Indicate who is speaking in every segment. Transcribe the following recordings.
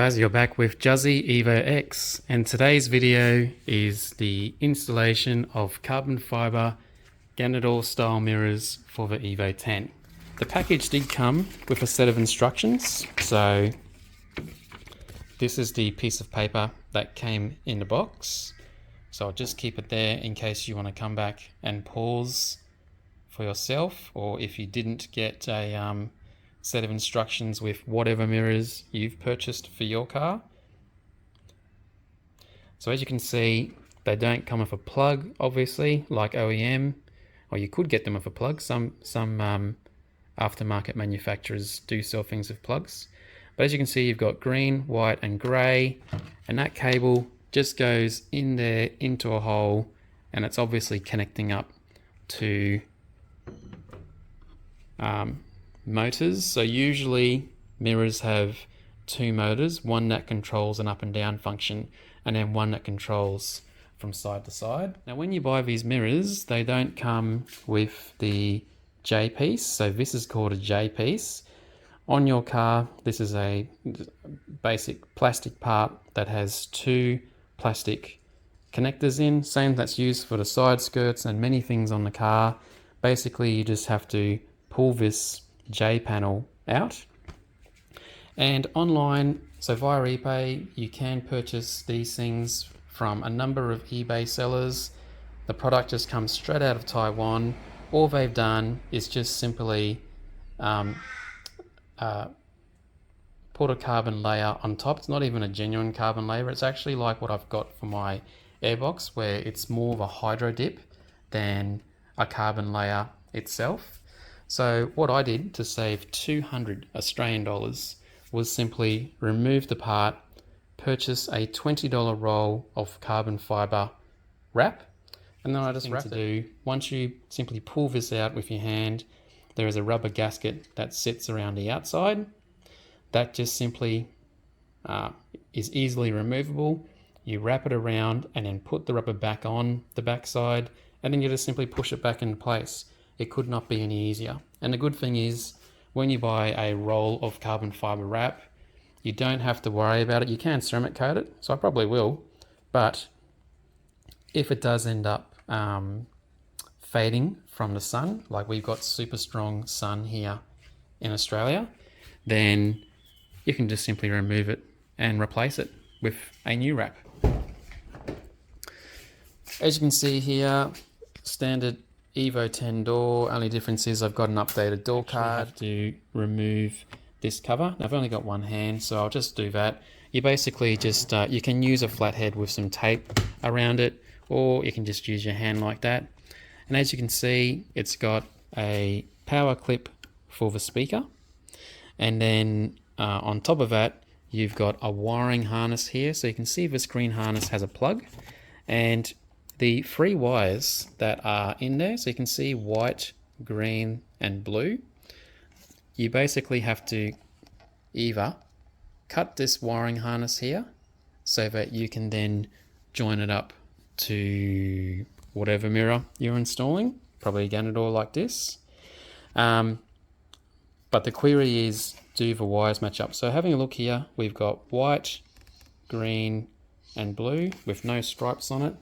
Speaker 1: guys, you're back with Juzzy Evo X, and today's video is the installation of carbon fiber Ganador style mirrors for the Evo 10. The package did come with a set of instructions, so this is the piece of paper that came in the box. So I'll just keep it there in case you want to come back and pause for yourself, or if you didn't get a set of instructions with whatever mirrors you've purchased for your car. So as you can see, they don't come with a plug, obviously, like OEM, or you could get them with a plug. Some aftermarket manufacturers do sell things with plugs. But as you can see, you've got green, white, and grey, and that cable just goes in there into a hole, and it's obviously connecting up to motors. So usually mirrors have two motors, one that controls an up and down function, and then one that controls from side to side. Now when you buy these mirrors, they don't come with the J piece, so this is called a J piece. On your car, this is a basic plastic part that has two plastic connectors in, same that's used for the side skirts and many things on the car. Basically you just have to pull this J panel out, and online, so via eBay, you can purchase these things from a number of eBay sellers. The product just comes straight out of Taiwan. All they've done is just simply put a carbon layer on top. It's not even a genuine carbon layer. It's actually like what I've got for my airbox, where it's more of a hydro dip than a carbon layer itself. So what I did to save 200 Australian dollars was simply remove the part, purchase a $20 roll of carbon fiber wrap, and then I just wrap it. Once you simply pull this out with your hand, there is a rubber gasket that sits around the outside. That just simply is easily removable. You wrap it around and then put the rubber back on the back side, and then you just simply push it back into place. It could not be any easier. And the good thing is, when you buy a roll of carbon fiber wrap, you don't have to worry about it. You can ceramic coat it, so I probably will, but if it does end up fading from the sun, like we've got super strong sun here in Australia, then you can just simply remove it and replace it with a new wrap. As you can see here, standard Evo 10 door. Only difference is I've got an updated door card. I have to remove this cover. Now I've only got one hand, so I'll just do that. You basically just, you can use a flathead with some tape around it, or you can just use your hand like that. And as you can see, it's got a power clip for the speaker. And then on top of that, you've got a wiring harness here. So you can see this green harness has a plug, and the three wires that are in there, so you can see white, green, and blue. You basically have to either cut this wiring harness here so that you can then join it up to whatever mirror you're installing, probably a Ganador like this. But the query is, do the wires match up? So having a look here, we've got white, green, and blue with no stripes on it.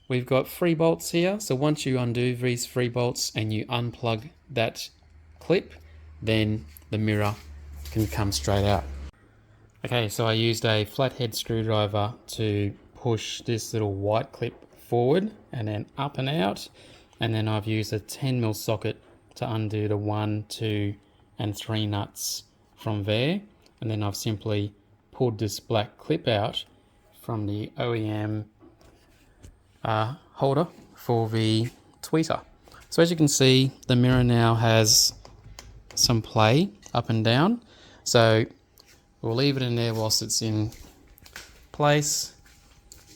Speaker 1: We've got 3 bolts here, so once you undo these 3 bolts and you unplug that clip, then the mirror can come straight out. Okay, so I used a flathead screwdriver to push this little white clip forward and then up and out, and then I've used a 10mm socket to undo the 1, 2, and 3 nuts from there, and then I've simply pulled this black clip out from the OEM holder for the tweeter. So as you can see, the mirror now has some play up and down, so we'll leave it in there whilst it's in place.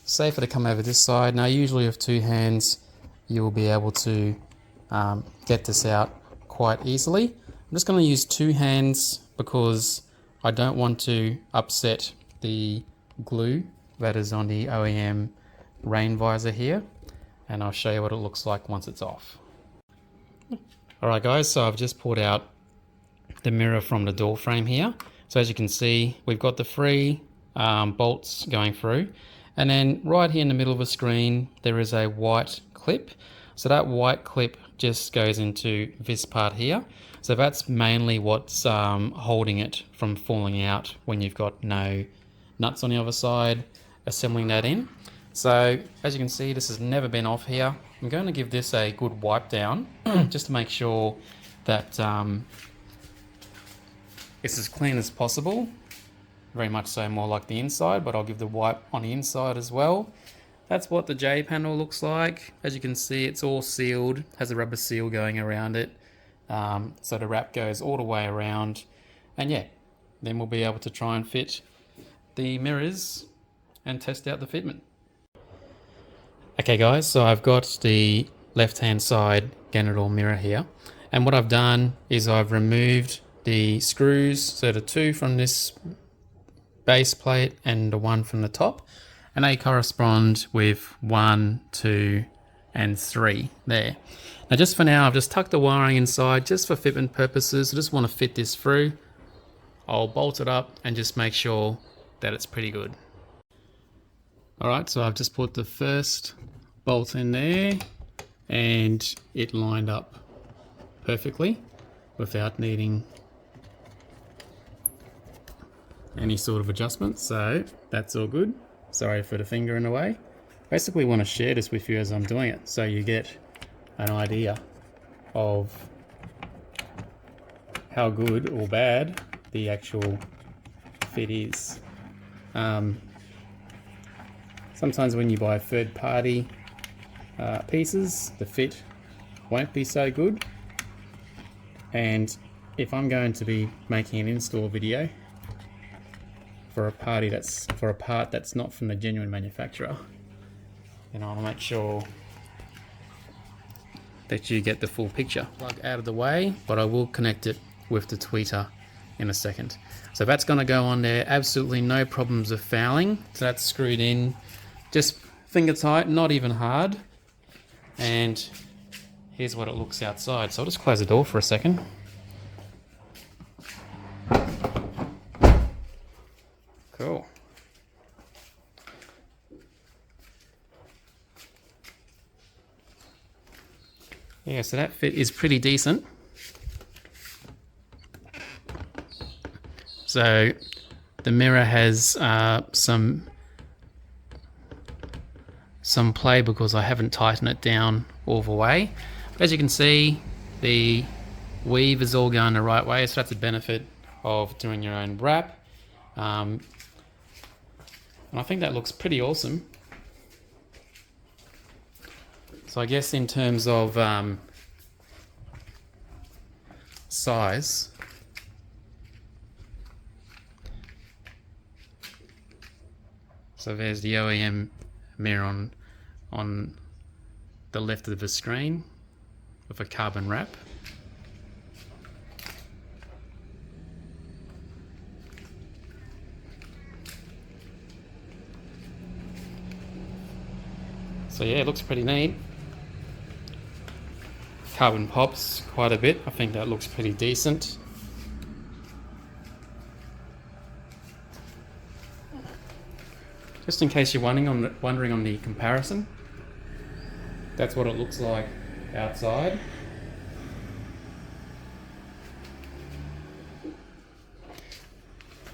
Speaker 1: Safer to come over this side. Now usually with 2 hands you will be able to get this out quite easily. I'm just going to use 2 hands because I don't want to upset the glue that is on the OEM rain visor here, and I'll show you what it looks like once it's off. Alright guys, so I've just pulled out the mirror from the door frame here. So as you can see, we've got the three bolts going through, and then right here in the middle of the screen there is a white clip. So that white clip just goes into this part here. So that's mainly what's holding it from falling out when you've got no nuts on the other side, assembling that in. So as you can see, this has never been off here. I'm going to give this a good wipe down just to make sure that it's as clean as possible. Very much so, more like the inside, but I'll give the wipe on the inside as well. That's what the J panel looks like. As you can see, it's all sealed, has a rubber seal going around it. So the wrap goes all the way around. And yeah, then we'll be able to try and fit the mirrors and test out the fitment. Okay guys, so I've got the left-hand side Ganador mirror here. And what I've done is I've removed the screws, so the two from this base plate and the one from the top, and they correspond with 1, 2, and 3 there. Now just for now, I've just tucked the wiring inside just for fitment purposes. I just want to fit this through. I'll bolt it up and just make sure that it's pretty good. Alright, so I've just put the first bolt in there and it lined up perfectly without needing any sort of adjustment, so that's all good. Sorry for the finger in the way. Basically want to share this with you as I'm doing it, so you get an idea of how good or bad the actual fit is. Sometimes when you buy third-party pieces, the fit won't be so good. And if I'm going to be making an install video for a part that's not from the genuine manufacturer, then I'll make sure that you get the full picture. Plug out of the way, but I will connect it with the tweeter in a second. So that's going to go on there, absolutely no problems of fouling. So that's screwed in, just finger tight, not even hard. And here's what it looks outside. So I'll just close the door for a second. Cool. Yeah, so that fit is pretty decent. So the mirror has some play because I haven't tightened it down all the way. But as you can see, the weave is all going the right way, so that's a benefit of doing your own wrap. And I think that looks pretty awesome. So I guess in terms of size, so there's the OEM mirror on the left of the screen with a carbon wrap. So yeah, it looks pretty neat. Carbon pops quite a bit. I think that looks pretty decent. Just in case you're wondering on the comparison, that's what it looks like outside.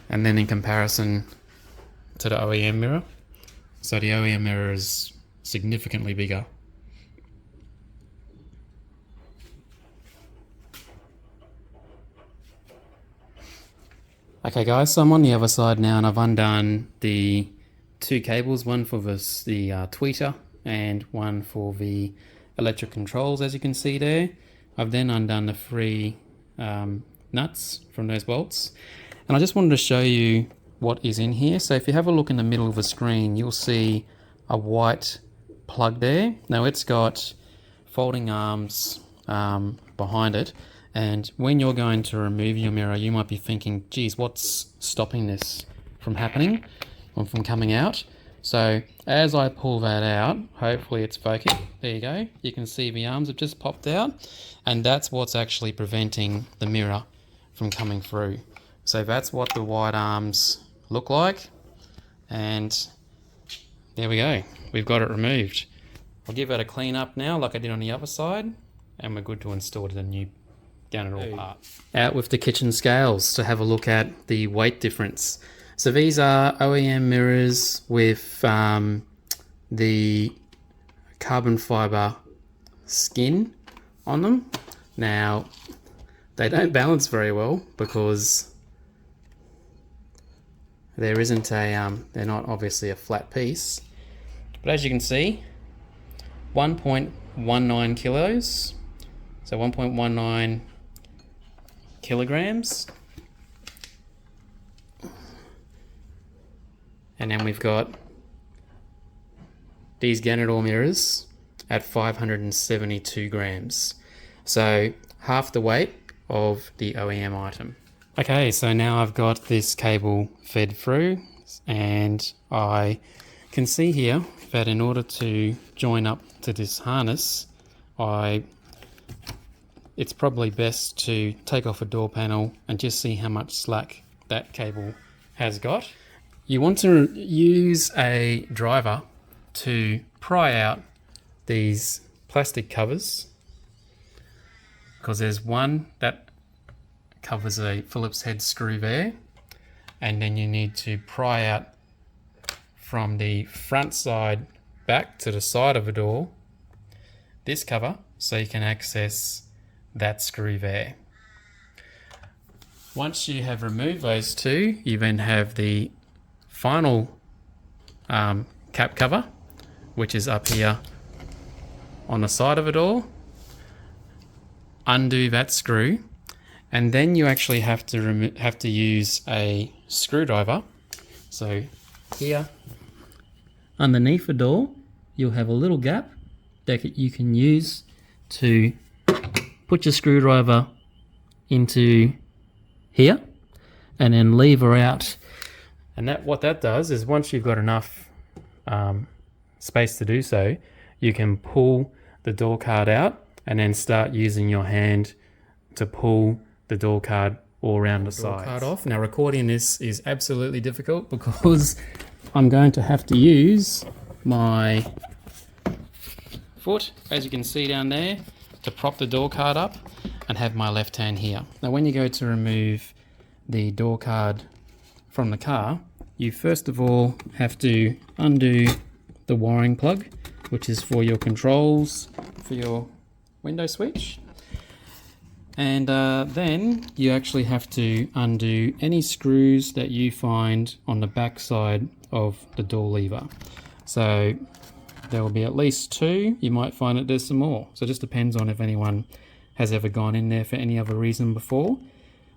Speaker 1: And then in comparison to the OEM mirror. So the OEM mirror is significantly bigger. Okay guys, so I'm on the other side now and I've undone the two cables, one for the tweeter and one for the electric controls, as you can see there. I've then undone the three nuts from those bolts. And I just wanted to show you what is in here. So if you have a look in the middle of the screen, you'll see a white plug there. Now it's got folding arms behind it. And when you're going to remove your mirror, you might be thinking, geez, what's stopping this from happening or from coming out? So as I pull that out, hopefully it's focused. There you go. You can see the arms have just popped out, and that's what's actually preventing the mirror from coming through. So that's what the white arms look like. And there we go. We've got it removed. I'll give it a clean up now like I did on the other side. And we're good to install the new Ganador part. Out with the kitchen scales to have a look at the weight difference. So these are OEM mirrors with the carbon fiber skin on them. Now, they don't balance very well because there isn't a, they're not obviously a flat piece. But as you can see, 1.19 kilos. So 1.19 kilograms. And then we've got these Ganador mirrors at 572 grams. So half the weight of the OEM item. Okay, so now I've got this cable fed through, and I can see here that in order to join up to this harness, it's probably best to take off a door panel and just see how much slack that cable has got. You want to use a driver to pry out these plastic covers, because there's one that covers a Phillips head screw there, and then you need to pry out from the front side back to the side of a door this cover so you can access that screw there. Once you have removed those two, you then have the final cap cover, which is up here on the side of a door. Undo that screw, and then you actually have to use a screwdriver. So here underneath the door, you'll have a little gap that you can use to put your screwdriver into here and then lever out. And what that does is, once you've got enough space to do so, you can pull the door card out and then start using your hand to pull the door card all around the sides. Card off. Now, recording this is absolutely difficult because I'm going to have to use my foot, as you can see down there, to prop the door card up and have my left hand here. Now, when you go to remove the door card from the car, you first of all have to undo the wiring plug, which is for your controls for your window switch. And then you actually have to undo any screws that you find on the back side of the door lever. So there will be at least two. You might find that there's some more. So it just depends on if anyone has ever gone in there for any other reason before.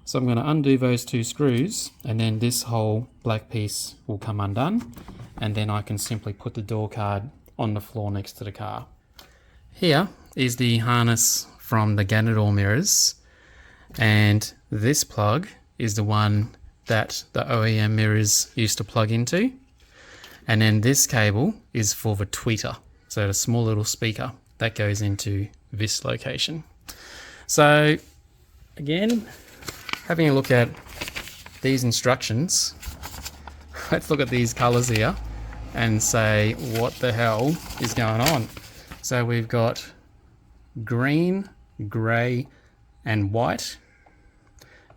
Speaker 1: So I'm going to undo those two screws, and then this whole black piece will come undone, and then I can simply put the door card on the floor next to the car. Here is the harness from the Ganador mirrors, and this plug is the one that the OEM mirrors used to plug into, and then this cable is for the tweeter, so the small little speaker that goes into this location. So again, having a look at these instructions, let's look at these colors here and say what the hell is going on. So we've got green, grey and white,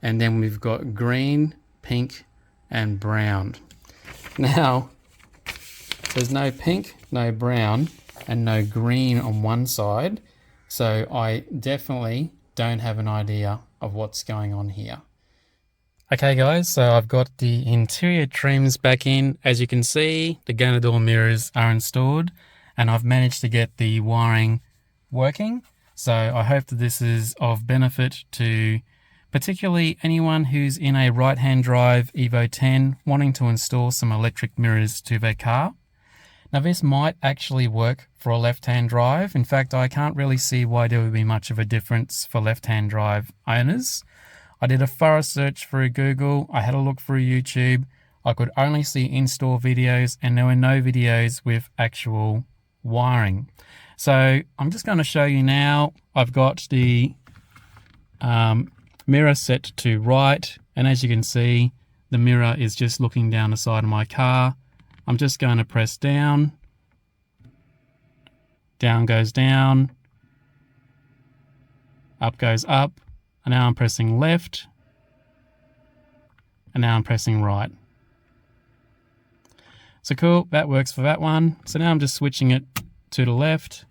Speaker 1: and then we've got green, pink and brown. Now there's no pink, no brown and no green on one side, so I definitely don't have an idea of what's going on here. Okay guys, so I've got the interior trims back in. As you can see, the Ganador mirrors are installed and I've managed to get the wiring working. So I hope that this is of benefit to particularly anyone who's in a right-hand drive Evo 10 wanting to install some electric mirrors to their car. Now this might actually work for a left-hand drive. In fact, I can't really see why there would be much of a difference for left-hand drive owners. I did a thorough search through Google, I had a look through YouTube, I could only see install videos and there were no videos with actual wiring. So I'm just going to show you now. I've got the mirror set to right And as you can see, the mirror is just looking down the side of my car. I'm just going to press down. Down goes down. Up goes up. And now I'm pressing left. And now I'm pressing right. So cool, that works for that one. So now I'm just switching it to the left.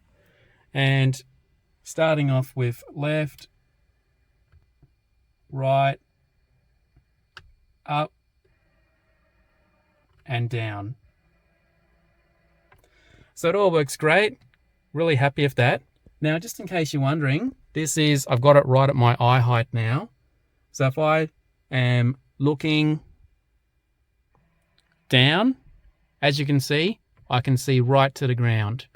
Speaker 1: And starting off with left, right, up, and down. So it all works great. Really happy with that. Now, just in case you're wondering, I've got it right at my eye height now. So if I am looking down, as you can see, I can see right to the ground.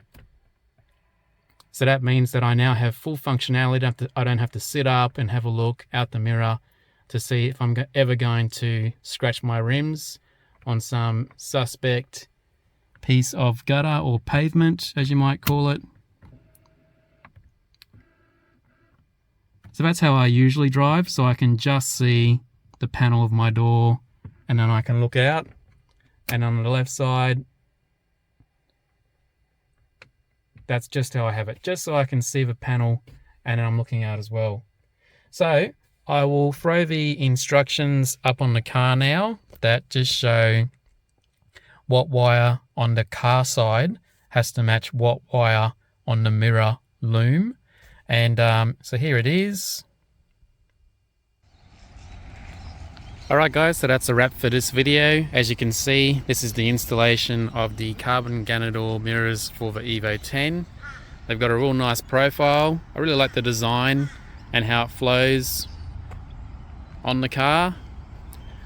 Speaker 1: So that means that I now have full functionality. I don't have to sit up and have a look out the mirror to see if I'm ever going to scratch my rims on some suspect piece of gutter or pavement, as you might call it. So that's how I usually drive, so I can just see the panel of my door, and then I can look out, and on the left side, that's just how I have it, just so I can see the panel and then I'm looking out as well. So I will throw the instructions up on the car now that just show what wire on the car side has to match what wire on the mirror loom. And so here it is. Alright guys, so that's a wrap for this video. As you can see, this is the installation of the carbon Ganador mirrors for the Evo 10. They've got a real nice profile. I really like the design and how it flows on the car.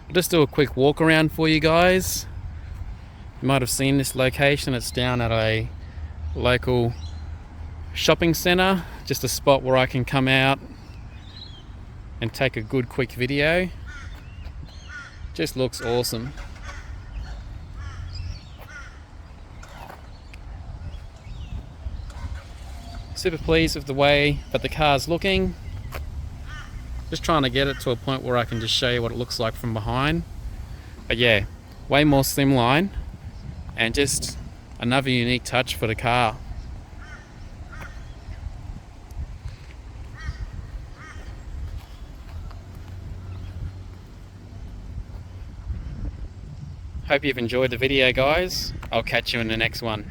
Speaker 1: I'll just do a quick walk around for you guys. You might have seen this location. It's down at a local shopping centre, just a spot where I can come out and take a good quick video. Just looks awesome. Super pleased with the way that the car's looking. Just trying to get it to a point where I can just show you what it looks like from behind. But yeah, way more slimline and just another unique touch for the car. Hope you've enjoyed the video, guys. I'll catch you in the next one.